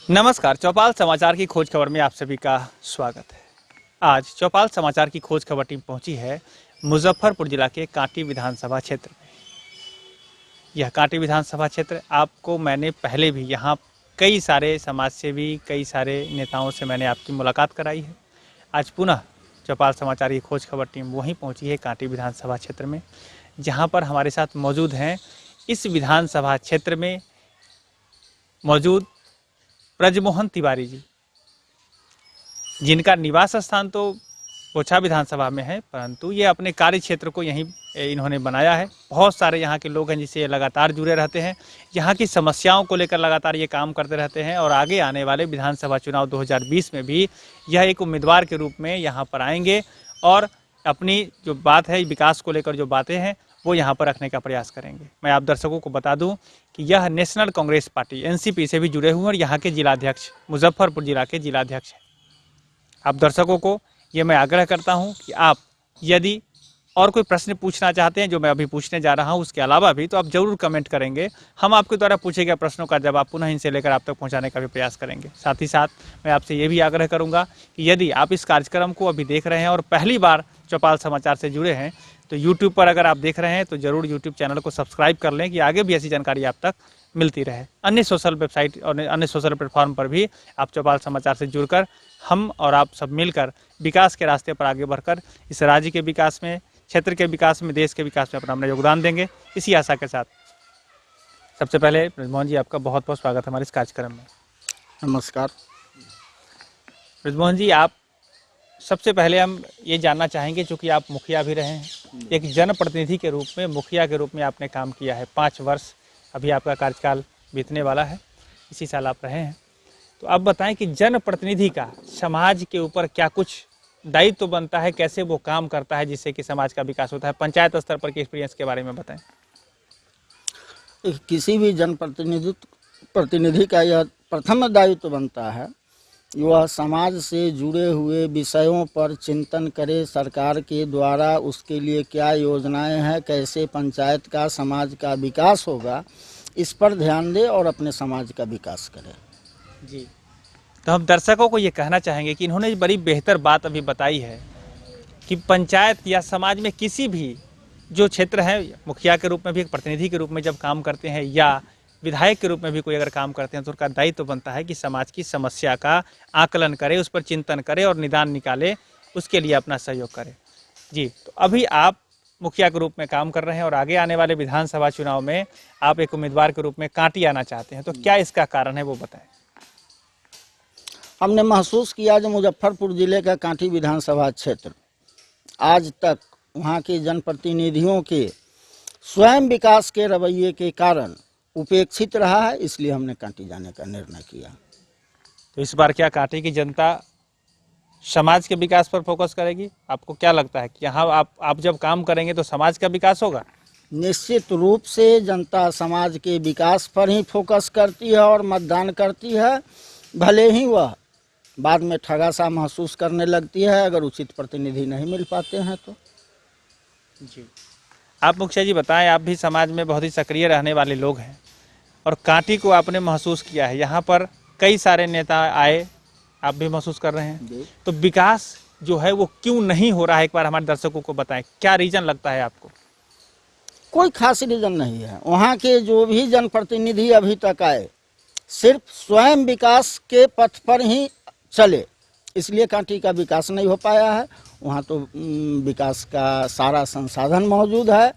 नमस्कार, चौपाल समाचार की खोज खबर में आप सभी का स्वागत है। आज चौपाल समाचार की खोज खबर टीम पहुंची है मुजफ्फरपुर जिला के कांटी विधानसभा क्षेत्र में। यह कांटी विधानसभा क्षेत्र आपको मैंने पहले भी यहाँ कई सारे समाजसेवी, कई सारे नेताओं से मैंने आपकी मुलाकात कराई है। आज पुनः चौपाल समाचार की खोज खबर टीम वहीं पहुँची है कांटी विधानसभा क्षेत्र में, जहाँ पर हमारे साथ मौजूद हैं इस विधानसभा क्षेत्र में मौजूद ब्रजमोहन तिवारी जी, जिनका निवास स्थान तो पोछा विधानसभा में है, परंतु ये अपने कार्य क्षेत्र को यहीं इन्होंने बनाया है। बहुत सारे यहाँ के लोग हैं जिससे ये लगातार जुड़े रहते हैं, यहाँ की समस्याओं को लेकर लगातार ये काम करते रहते हैं और आगे आने वाले विधानसभा चुनाव 2020 में भी यह एक उम्मीदवार के रूप में यहाँ पर आएंगे और अपनी जो बात है विकास को लेकर जो बातें हैं वो यहाँ पर रखने का प्रयास करेंगे। मैं आप दर्शकों को बता दूं कि यह नेशनल कांग्रेस पार्टी एनसीपी से भी जुड़े हुए हैं और यहाँ के जिलाध्यक्ष, मुजफ्फरपुर जिला के जिलाध्यक्ष हैं। आप दर्शकों को ये मैं आग्रह करता हूँ कि आप यदि और कोई प्रश्न पूछना चाहते हैं जो मैं अभी पूछने जा रहा हूँ उसके अलावा भी, तो आप ज़रूर कमेंट करेंगे। हम आपके द्वारा पूछे गए प्रश्नों का जवाब पुनः इनसे लेकर आप तक पहुँचाने का भी प्रयास करेंगे। साथ ही साथ मैं आपसे ये भी आग्रह करूँगा कि यदि आप इस कार्यक्रम को अभी देख रहे हैं और पहली बार चौपाल समाचार से जुड़े हैं तो यूट्यूब पर अगर आप देख रहे हैं तो ज़रूर यूट्यूब चैनल को सब्सक्राइब कर लें कि आगे भी ऐसी जानकारी आप तक मिलती रहे। अन्य सोशल वेबसाइट और अन्य सोशल प्लेटफॉर्म पर भी आप चौपाल समाचार से जुड़कर हम और आप सब मिलकर विकास के रास्ते पर आगे बढ़कर इस राज्य के विकास में, क्षेत्र के विकास में, देश के विकास में अपना योगदान देंगे, इसी आशा के साथ सबसे पहले ब्रजमोहन जी आपका बहुत बहुत स्वागत है हमारे इस कार्यक्रम में। नमस्कार। ब्रजमोहन जी, आप सबसे पहले हम ये जानना चाहेंगे, चूँकि आप मुखिया भी रहे हैं, एक जनप्रतिनिधि के रूप में, मुखिया के रूप में आपने काम किया है 5 वर्ष, अभी आपका कार्यकाल बीतने वाला है, इसी साल आप रहे हैं। तो आप बताएं कि जनप्रतिनिधि का समाज के ऊपर क्या कुछ दायित्व तो बनता है, कैसे वो काम करता है जिससे कि समाज का विकास होता है? पंचायत स्तर पर के एक्सपीरियंस के बारे में बताएं। किसी भी प्रतिनिधि का यह प्रथम दायित्व बनता है, वह समाज से जुड़े हुए विषयों पर चिंतन करे, सरकार के द्वारा उसके लिए क्या योजनाएं हैं, कैसे पंचायत का, समाज का विकास होगा, इस पर ध्यान दे और अपने समाज का विकास करे। जी, तो हम दर्शकों को ये कहना चाहेंगे कि इन्होंने बड़ी बेहतर बात अभी बताई है कि पंचायत या समाज में किसी भी जो क्षेत्र है, मुखिया के रूप में भी, एक प्रतिनिधि के रूप में जब काम करते हैं या विधायक के रूप में भी कोई अगर काम करते हैं तो उनका दायित्व तो बनता है कि समाज की समस्या का आकलन करे, उस पर चिंतन करे और निदान निकाले, उसके लिए अपना सहयोग करे। जी, तो अभी आप मुखिया के रूप में काम कर रहे हैं और आगे आने वाले विधानसभा चुनाव में आप एक उम्मीदवार के रूप में कांटी आना चाहते हैं, तो क्या इसका कारण है वो बताएं। हमने महसूस किया जो मुजफ्फरपुर जिले का कांटी विधानसभा क्षेत्र आज तक वहाँ के जनप्रतिनिधियों के स्वयं विकास के रवैये के कारण उपेक्षित रहा है, इसलिए हमने कांटी जाने का निर्णय किया। तो इस बार क्या कांटी की जनता समाज के विकास पर फोकस करेगी? आपको क्या लगता है कि यहाँ आप जब काम करेंगे तो समाज का विकास होगा? निश्चित रूप से जनता समाज के विकास पर ही फोकस करती है और मतदान करती है, भले ही वह बाद में ठगा सा महसूस करने लगती है अगर उचित प्रतिनिधि नहीं मिल पाते हैं तो। जी, आप मुखिया जी बताएं, आप भी समाज में बहुत ही सक्रिय रहने वाले लोग हैं और कांटी को आपने महसूस किया है, यहाँ पर कई सारे नेता आए, आप भी महसूस कर रहे हैं, तो विकास जो है वो क्यों नहीं हो रहा है? एक बार हमारे दर्शकों को बताएं, क्या रीजन लगता है आपको? कोई खास रीजन नहीं है। वहाँ के जो भी जनप्रतिनिधि अभी तक आए सिर्फ स्वयं विकास के पथ पर ही चले, इसलिए कांटी का विकास नहीं हो पाया है। वहाँ तो विकास का सारा संसाधन मौजूद है,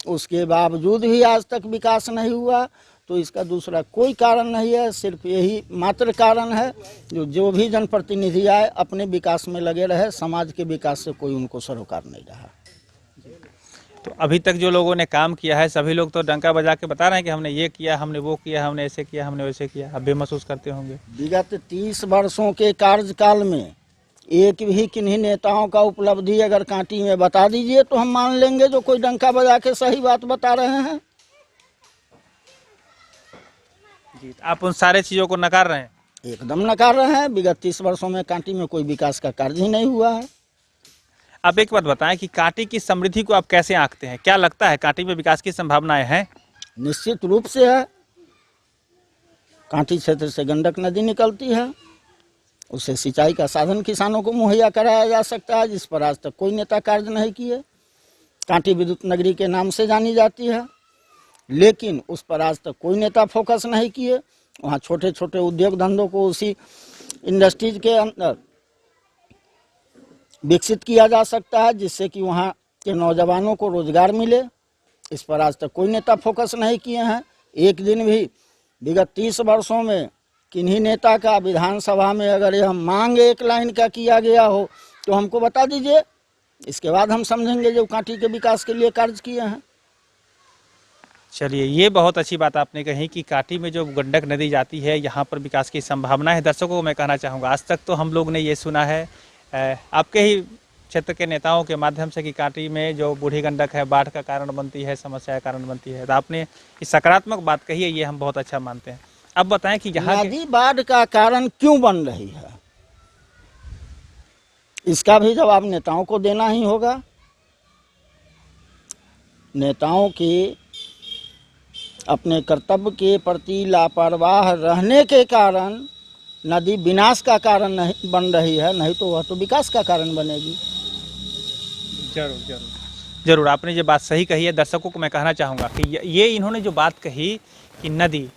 उसके बावजूद भी आज तक विकास नहीं हुआ। तो इसका दूसरा कोई कारण नहीं है, सिर्फ यही मात्र कारण है जो भी जनप्रतिनिधि आए अपने विकास में लगे रहे, समाज के विकास से कोई उनको सरोकार नहीं रहा। तो अभी तक जो लोगों ने काम किया है सभी लोग तो डंका बजा के बता रहे हैं कि हमने ये किया, हमने वो किया, हमने ऐसे किया, हमने वैसे किया। आप भी महसूस करते होंगे विगत 30 वर्षों के कार्यकाल में एक भी किन्हीं नेताओं का उपलब्धि अगर कांटी में बता दीजिए तो हम मान लेंगे जो कोई डंका बजा के सही बात बता रहे हैं। जी, आप उन सारे चीज़ों को नकार रहे हैं? एकदम नकार रहे हैं। विगत 30 वर्षों में कांटी में कोई विकास का कार्य ही नहीं हुआ है। आप एक बात बताएं कि कांटी की समृद्धि को आप कैसे आंकते हैं? क्या लगता है कांटी में विकास की संभावनाएं हैं? निश्चित रूप से है। कांटी क्षेत्र से गंडक नदी निकलती है, उससे सिंचाई का साधन किसानों को मुहैया कराया जा सकता है, जिस पर आज तक कोई नेता कार्य नहीं किए। कांटी विद्युत नगरी के नाम से जानी जाती है, लेकिन उस पर आज तक कोई नेता फोकस नहीं किए। वहाँ छोटे छोटे उद्योग धंधों को उसी इंडस्ट्रीज के अंदर विकसित किया जा सकता है, जिससे कि वहाँ के नौजवानों को रोजगार मिले। इस पर आज तक कोई नेता फोकस नहीं किए हैं। एक दिन भी विगत 30 वर्षों में किन्हीं नेता का विधानसभा में अगर यह मांग एक लाइन का किया गया हो तो हमको बता दीजिए, इसके बाद हम समझेंगे जो कांटी के विकास के लिए कार्य किए हैं। चलिए, ये बहुत अच्छी बात आपने कही कि कांटी में जो गंडक नदी जाती है यहाँ पर विकास की संभावना है। दर्शकों को मैं कहना चाहूँगा, आज तक तो हम लोग ने ये सुना है आपके ही क्षेत्र के नेताओं के माध्यम से कि कांटी में जो बूढ़ी गंडक है बाढ़ का कारण बनती है, समस्या का कारण बनती है। तो आपने इस सकारात्मक बात कही है, ये हम बहुत अच्छा मानते हैं। अब बताएं कि यहाँ नदी बाढ़ का कारण क्यों बन रही है, इसका भी जवाब नेताओं को देना ही होगा। नेताओं के अपने कर्तव्य के प्रति लापरवाह रहने के कारण नदी विनाश का कारण नहीं बन रही है, नहीं तो वह तो विकास का कारण बनेगी। जरूर जरूर जरूर, आपने ये बात सही कही है। दर्शकों को मैं कहना चाहूँगा कि ये इन्होंने जो बात कही कि नदी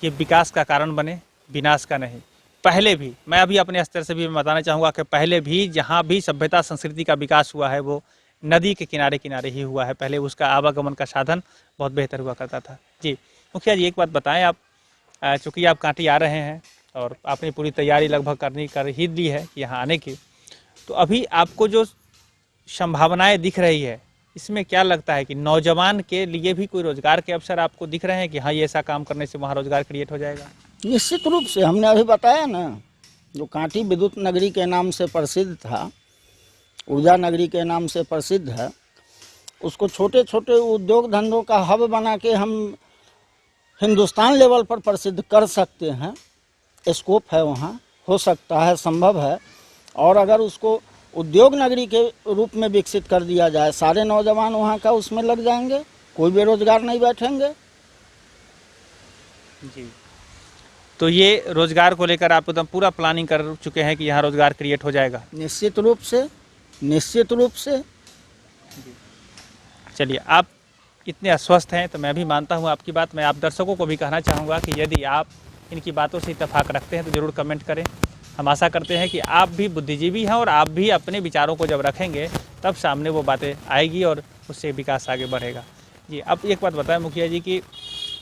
ये विकास का कारण बने, विनाश का नहीं। पहले भी मैं अभी अपने स्तर से भी बताना चाहूँगा कि पहले भी जहाँ भी सभ्यता संस्कृति का विकास हुआ है वो नदी के किनारे किनारे ही हुआ है। पहले उसका आवागमन का साधन बहुत बेहतर हुआ करता था। जी मुखिया जी, एक बात बताएं आप, चूँकि आप कांटी आ रहे हैं और आपने पूरी तैयारी लगभग कर ही ली है यहाँ आने की, तो अभी आपको जो संभावनाएं दिख रही है इसमें क्या लगता है कि नौजवान के लिए भी कोई रोजगार के अवसर आपको दिख रहे हैं कि हाँ ये ऐसा काम करने से वहाँ रोजगार क्रिएट हो जाएगा? निश्चित रूप से, हमने अभी बताया ना, जो कांटी विद्युत नगरी के नाम से प्रसिद्ध था, ऊर्जा नगरी के नाम से प्रसिद्ध है, उसको छोटे छोटे उद्योग धंधों का हब बना के हम हिंदुस्तान लेवल पर प्रसिद्ध कर सकते हैं। स्कोप है, वहाँ हो सकता है, संभव है। और अगर उसको उद्योग नगरी के रूप में विकसित कर दिया जाए, सारे नौजवान वहाँ का उसमें लग जाएंगे, कोई बेरोजगार नहीं बैठेंगे। जी, तो ये रोजगार को लेकर आप एकदम पूरा प्लानिंग कर चुके हैं कि यहाँ रोजगार क्रिएट हो जाएगा? निश्चित रूप से, निश्चित रूप से। चलिए, आप इतने आश्वस्त हैं तो मैं भी मानता हूँ आपकी बात। मैं आप दर्शकों को भी कहना चाहूँगा कि यदि आप इनकी बातों से इत्तेफाक रखते हैं तो ज़रूर कमेंट करें। हम आशा करते हैं कि आप भी बुद्धिजीवी हैं और आप भी अपने विचारों को जब रखेंगे तब सामने वो बातें आएगी और उससे विकास आगे बढ़ेगा। जी, अब एक बात बताएं मुखिया जी कि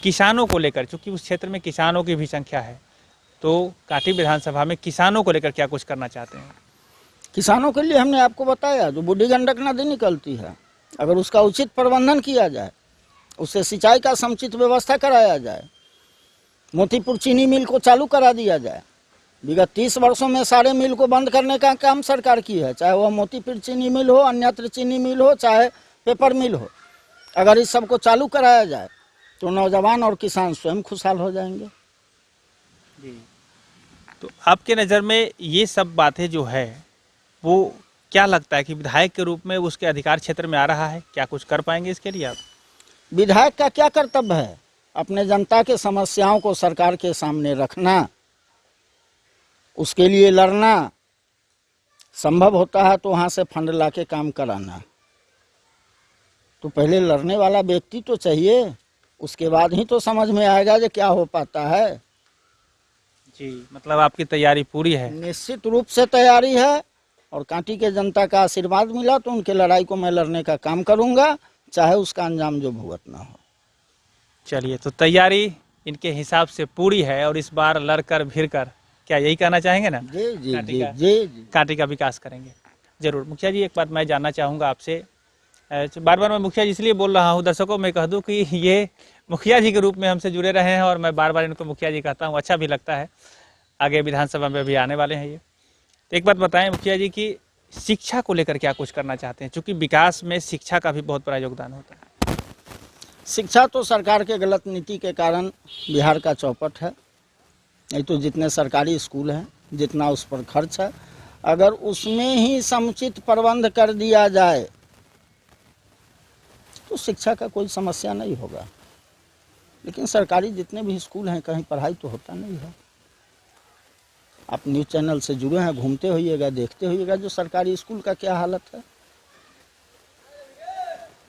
किसानों को लेकर, चूँकि उस क्षेत्र में किसानों की भी संख्या है, तो कांटी विधानसभा में किसानों को लेकर क्या कुछ करना चाहते हैं? किसानों के लिए हमने आपको बताया, जो बूढ़ी गंडक नदी निकलती है, अगर उसका उचित प्रबंधन किया जाए, उससे सिंचाई का समुचित व्यवस्था कराया जाए, मोतीपुर चीनी मिल को चालू करा दिया जाए। विगत 30 वर्षों में सारे मिल को बंद करने का काम सरकार की है, चाहे वह मोतीपुर चीनी मिल हो, अन्यत्र चीनी मिल हो, चाहे पेपर मिल हो। अगर इस सब को चालू कराया जाए तो नौजवान और किसान स्वयं खुशहाल हो जाएंगे। जी, तो आपके नज़र में ये सब बातें जो है वो क्या लगता है कि विधायक के रूप में उसके अधिकार क्षेत्र में आ रहा है? क्या कुछ कर पाएंगे इसके लिए आप? विधायक का क्या कर्तव्य है? अपने जनता के समस्याओं को सरकार के सामने रखना, उसके लिए लड़ना, संभव होता है तो वहाँ से फंड लाके काम कराना। तो पहले लड़ने वाला व्यक्ति तो चाहिए, उसके बाद ही तो समझ में आएगा कि क्या हो पाता है। जी, मतलब आपकी तैयारी पूरी है? निश्चित रूप से तैयारी है, और कांटी के जनता का आशीर्वाद मिला तो उनके लड़ाई को मैं लड़ने का काम करूंगा, चाहे उसका अंजाम जो भुगतना हो। चलिए, तो तैयारी इनके हिसाब से पूरी है और इस बार लड़कर भिड़कर, क्या यही कहना चाहेंगे ना? जी जी कांटी जी का, जी जी। कांटी का विकास करेंगे जरूर। मुखिया जी, एक बात मैं जानना चाहूँगा आपसे, बार बार मैं मुखिया जी इसलिए बोल रहा हूँ, दर्शकों में कह दूँ कि ये मुखिया जी के रूप में हमसे जुड़े रहे हैं और मैं बार बार इनको मुखिया जी कहता हूँ, अच्छा भी लगता है। आगे विधानसभा में भी आने वाले हैं ये। तो एक बात बताएं मुखिया जी कि शिक्षा को लेकर क्या कुछ करना चाहते हैं, क्योंकि विकास में शिक्षा का भी बहुत बड़ा योगदान होता है। शिक्षा तो सरकार के गलत नीति के कारण बिहार का चौपट है। नहीं तो जितने सरकारी स्कूल हैं, जितना उस पर खर्च है, अगर उसमें ही समुचित प्रबंध कर दिया जाए तो शिक्षा का कोई समस्या नहीं होगा। लेकिन सरकारी जितने भी स्कूल हैं कहीं पढ़ाई तो होता नहीं है। आप न्यूज़ चैनल से जुड़े हैं, घूमते होइएगा, देखते होइएगा जो सरकारी स्कूल का क्या हालत है।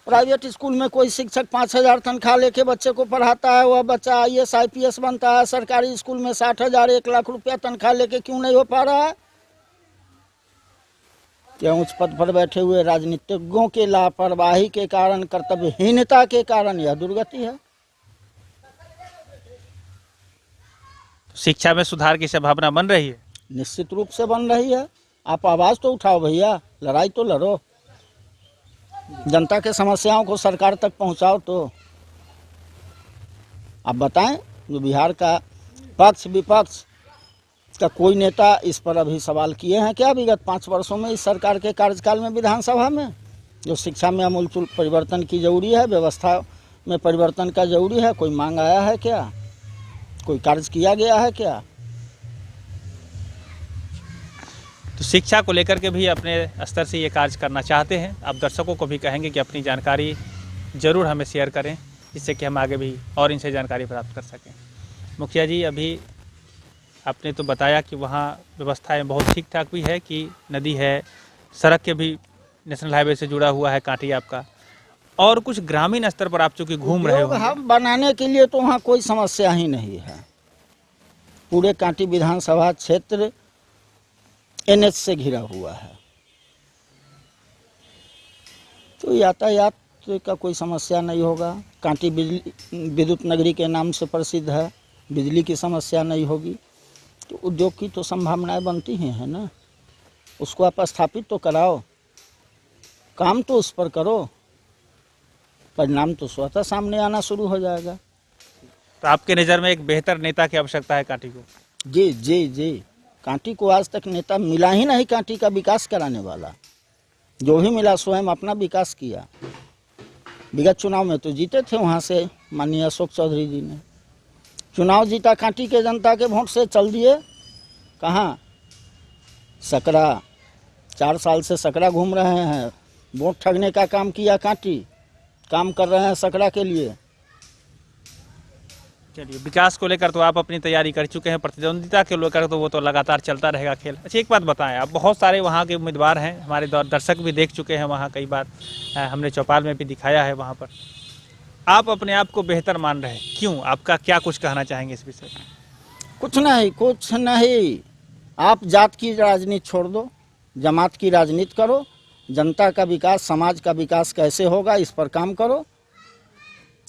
प्राइवेट स्कूल में कोई शिक्षक 5,000 तनख्वाह लेके बच्चे को पढ़ाता है, वह बच्चा IAS IPS बनता है। सरकारी स्कूल में 60,000 1 लाख रुपया तनख्वाह लेके क्यों नहीं हो पा रहा है? क्या उच्च पद पर बैठे हुए राजनीतिज्ञों के लापरवाही के कारण, कर्तव्यहीनता के कारण यह दुर्गति है। शिक्षा में सुधार की संभावना बन रही है? निश्चित रूप से बन रही है। आप आवाज़ तो उठाओ भैया, लड़ाई तो लड़ो, जनता के समस्याओं को सरकार तक पहुंचाओ। तो आप बताएं, जो बिहार का पक्ष विपक्ष का कोई नेता इस पर अभी सवाल किए हैं क्या विगत 5 वर्षों में इस सरकार के कार्यकाल में विधानसभा में? जो शिक्षा में आमूलचूल परिवर्तन की जरूरी है, व्यवस्था में परिवर्तन का जरूरी है, कोई मांग आया है क्या? कोई कार्य किया गया है क्या? तो शिक्षा को लेकर के भी अपने स्तर से ये कार्य करना चाहते हैं। आप दर्शकों को भी कहेंगे कि अपनी जानकारी ज़रूर हमें शेयर करें, जिससे कि हम आगे भी और इनसे जानकारी प्राप्त कर सकें। मुखिया जी, अभी आपने तो बताया कि वहाँ व्यवस्थाएं बहुत ठीक ठाक भी है, कि नदी है, सड़क के भी नेशनल हाईवे से जुड़ा हुआ है कांटी आपका, और कुछ ग्रामीण स्तर पर आप चूँकि घूम रहे हो। हम बनाने के लिए तो वहाँ कोई समस्या ही नहीं है। पूरे कांटी विधानसभा क्षेत्र NH से घिरा हुआ है, तो यातायात का कोई समस्या नहीं होगा। कांटी बिजली विद्युत नगरी के नाम से प्रसिद्ध है, बिजली की समस्या नहीं होगी। तो उद्योग की तो संभावनाएं बनती ही हैं ना, उसको आप स्थापित तो कराओ, काम तो उस पर करो, परिणाम तो स्वतः सामने आना शुरू हो जाएगा। तो आपके नज़र में एक बेहतर नेता की आवश्यकता है कांटी को? जी जी जी, कांटी को आज तक नेता मिला ही नहीं कांटी का विकास कराने वाला। जो भी मिला स्वयं अपना विकास किया। विगत चुनाव में तो जीते थे वहाँ से माननीय अशोक चौधरी जी ने चुनाव जीता, कांटी के जनता के वोट से चल दिए कहाँ? सकरा। 4 साल से सकरा घूम रहे हैं, वोट ठगने का काम किया कांटी, काम कर रहे हैं सकरा के लिए। चलिए, विकास को लेकर तो आप अपनी तैयारी कर चुके हैं, प्रतिद्वंदिता के लेकर तो वो तो लगातार चलता रहेगा खेल। अच्छा, एक बात बताएं, आप बहुत सारे वहाँ के उम्मीदवार हैं, हमारे दर्शक भी देख चुके हैं वहाँ, कई बार हमने चौपाल में भी दिखाया है वहाँ पर। आप अपने आप को बेहतर मान रहे हैं, क्यों? आपका क्या कुछ कहना चाहेंगे इस विषय में? कुछ नहीं। आप जात की राजनीति छोड़ दो, जमात की राजनीति करो। जनता का विकास, समाज का विकास कैसे होगा, इस पर काम करो।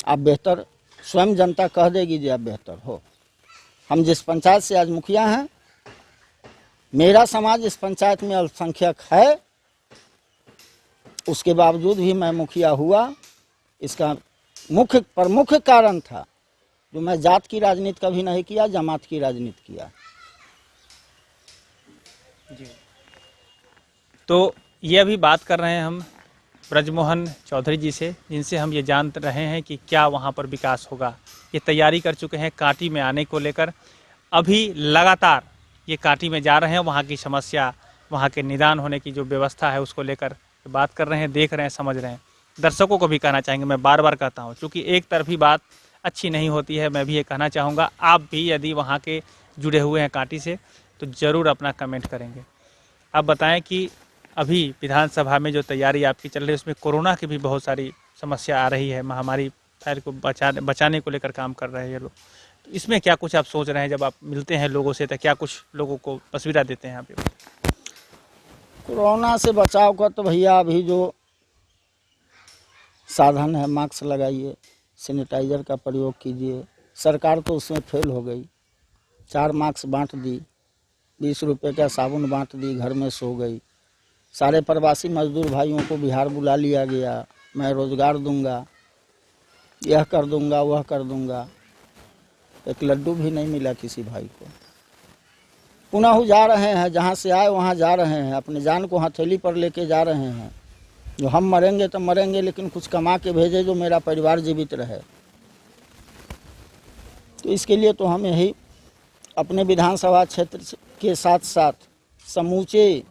आप बेहतर, स्वयं जनता कह देगी जी आप बेहतर हो। हम जिस पंचायत से आज मुखिया हैं, मेरा समाज इस पंचायत में अल्पसंख्यक है, उसके बावजूद भी मैं मुखिया हुआ। इसका प्रमुख कारण था जो मैं जात की राजनीति कभी नहीं किया, जमात की राजनीति किया। जी, तो ये अभी बात कर रहे हैं हम ब्रजमोहन चौधरी जी से, जिनसे हम ये जान रहे हैं कि क्या वहाँ पर विकास होगा। ये तैयारी कर चुके हैं कांटी में आने को लेकर, अभी लगातार ये कांटी में जा रहे हैं, वहाँ की समस्या, वहाँ के निदान होने की जो व्यवस्था है उसको लेकर बात कर रहे हैं, देख रहे हैं, समझ रहे हैं। दर्शकों को भी कहना चाहेंगे, मैं बार बार कहता हूँ, क्योंकि एक तरफी बात अच्छी नहीं होती है। मैं भी ये कहना चाहूँगा, आप भी यदि वहाँ के जुड़े हुए हैं कांटी से तो ज़रूर अपना कमेंट करेंगे। आप बताएं कि अभी विधानसभा में जो तैयारी आपकी चल रही है उसमें कोरोना की भी बहुत सारी समस्या आ रही है, महामारी फैल को बचाने को लेकर काम कर रहे हैं ये लोग। तो इसमें क्या कुछ आप सोच रहे हैं? जब आप मिलते हैं लोगों से तो क्या कुछ लोगों को मशविरा देते हैं आप? कोरोना से बचाव का तो भैया अभी जो साधन है, मास्क लगाइए, सैनिटाइजर का प्रयोग कीजिए। सरकार तो उसमें फेल हो गई। 4 मास्क बांट दी, 20 रुपये का साबुन बांट दी, घर में सो गई। सारे प्रवासी मजदूर भाइयों को बिहार बुला लिया गया, मैं रोजगार दूंगा, यह कर दूंगा, वह कर दूंगा। एक लड्डू भी नहीं मिला किसी भाई को। पुनः जा रहे हैं, जहाँ से आए वहाँ जा रहे हैं, अपने जान को हथेली पर लेके जा रहे हैं। जो हम मरेंगे तो मरेंगे, लेकिन कुछ कमा के भेजे जो मेरा परिवार जीवित रहे। तो इसके लिए तो हम यही अपने विधानसभा क्षेत्र के साथ साथ समूचे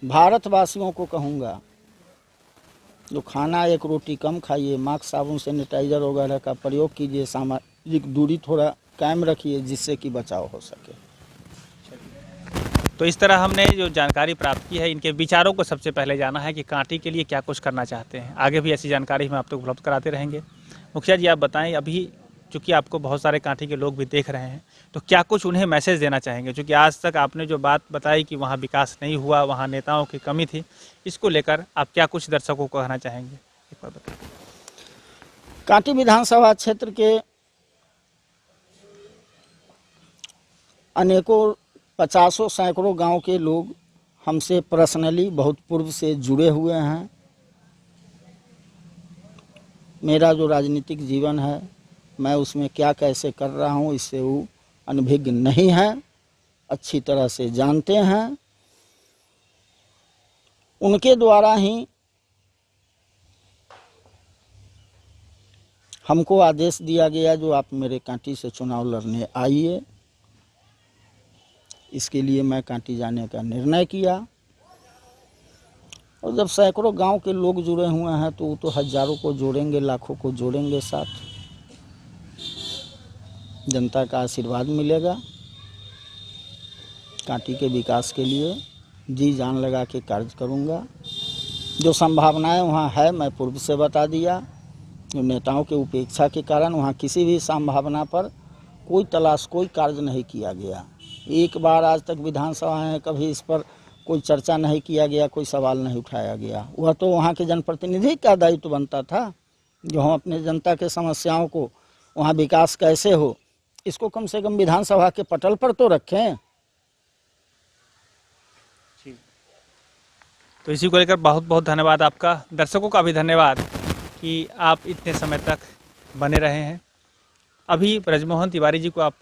भारतवासियों को कहूँगा, जो खाना 1 रोटी कम खाइए, मास्क, साबुन, सैनिटाइजर वगैरह का प्रयोग कीजिए, सामाजिक दूरी थोड़ा कायम रखिए जिससे कि बचाव हो सके। तो इस तरह हमने जो जानकारी प्राप्त की है, इनके विचारों को सबसे पहले जाना है कि कांटी के लिए क्या कुछ करना चाहते हैं। आगे भी ऐसी जानकारी हम आप तक उपलब्ध कराते रहेंगे। मुखिया जी, आप बताएं, अभी चूँकि आपको बहुत सारे कांटी के लोग भी देख रहे हैं, तो क्या कुछ उन्हें मैसेज देना चाहेंगे? चूँकि आज तक आपने जो बात बताई कि वहाँ विकास नहीं हुआ, वहाँ नेताओं की कमी थी, इसको लेकर आप क्या कुछ दर्शकों को कहना चाहेंगे? एक बार बताएं। कांटी विधानसभा क्षेत्र के अनेकों 50 सैकड़ों गांव के लोग हमसे पर्सनली बहुत पूर्व से जुड़े हुए हैं। मेरा जो राजनीतिक जीवन है, मैं उसमें क्या कैसे कर रहा हूँ, इससे वो अनभिज्ञ नहीं है, अच्छी तरह से जानते हैं। उनके द्वारा ही हमको आदेश दिया गया जो आप मेरे कांटी से चुनाव लड़ने आइए। इसके लिए मैं कांटी जाने का निर्णय किया। और जब सैकड़ों गांव के लोग जुड़े हुए हैं तो वो तो हजारों को जोड़ेंगे, लाखों को जोड़ेंगे साथ। जनता का आशीर्वाद मिलेगा। कांटी के विकास के लिए जी जान लगा के कार्य करूंगा। जो संभावनाएं वहाँ है मैं पूर्व से बता दिया। जो नेताओं के उपेक्षा के कारण वहाँ किसी भी संभावना पर कोई तलाश, कोई कार्य नहीं किया गया। एक बार आज तक विधानसभा में कभी इस पर कोई चर्चा नहीं किया गया, कोई सवाल नहीं उठाया गया। वह तो वहाँ के जनप्रतिनिधि का दायित्व बनता था जो हम अपने जनता के समस्याओं को, वहाँ विकास कैसे हो, इसको कम से कम विधानसभा के पटल पर तो रखें। तो इसी को लेकर बहुत बहुत धन्यवाद आपका। दर्शकों का भी धन्यवाद कि आप इतने समय तक बने रहे हैं। अभी ब्रजमोहन तिवारी जी को आप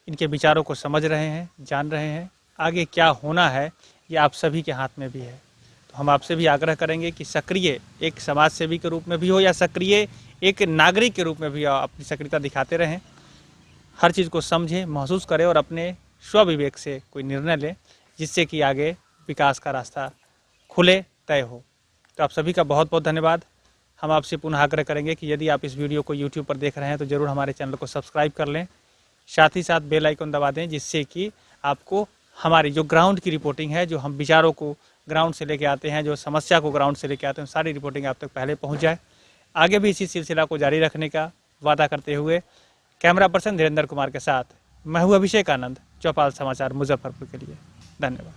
इनके विचारों को समझ रहे हैं, जान रहे हैं। आगे क्या होना है ये आप सभी के हाथ में भी है। तो हम आपसे भी आग्रह करेंगे कि सक्रिय एक समाज सेवी के रूप में भी हो या सक्रिय एक नागरिक के रूप में भी अपनी सक्रियता दिखाते रहें। हर चीज़ को समझें, महसूस करें और अपने स्वविवेक से कोई निर्णय लें जिससे कि आगे विकास का रास्ता खुले, तय हो। तो आप सभी का बहुत बहुत धन्यवाद। हम आपसे पुनः आग्रह करेंगे कि यदि आप इस वीडियो को YouTube पर देख रहे हैं तो ज़रूर हमारे चैनल को सब्सक्राइब कर लें, साथ ही साथ बेल आइकन दबा दें जिससे कि आपको हमारी जो ग्राउंड की रिपोर्टिंग है, जो हम विचारों को ग्राउंड से लेके आते हैं, जो समस्या को ग्राउंड से लेके आते हैं, सारी रिपोर्टिंग आप तक पहले पहुँच जाए। आगे भी इसी सिलसिला को जारी रखने का वादा करते हुए कैमरा पर्सन धीरेन्द्र कुमार के साथ मैं हूँ अभिषेक आनंद, चौपाल समाचार मुजफ्फरपुर के लिए। धन्यवाद।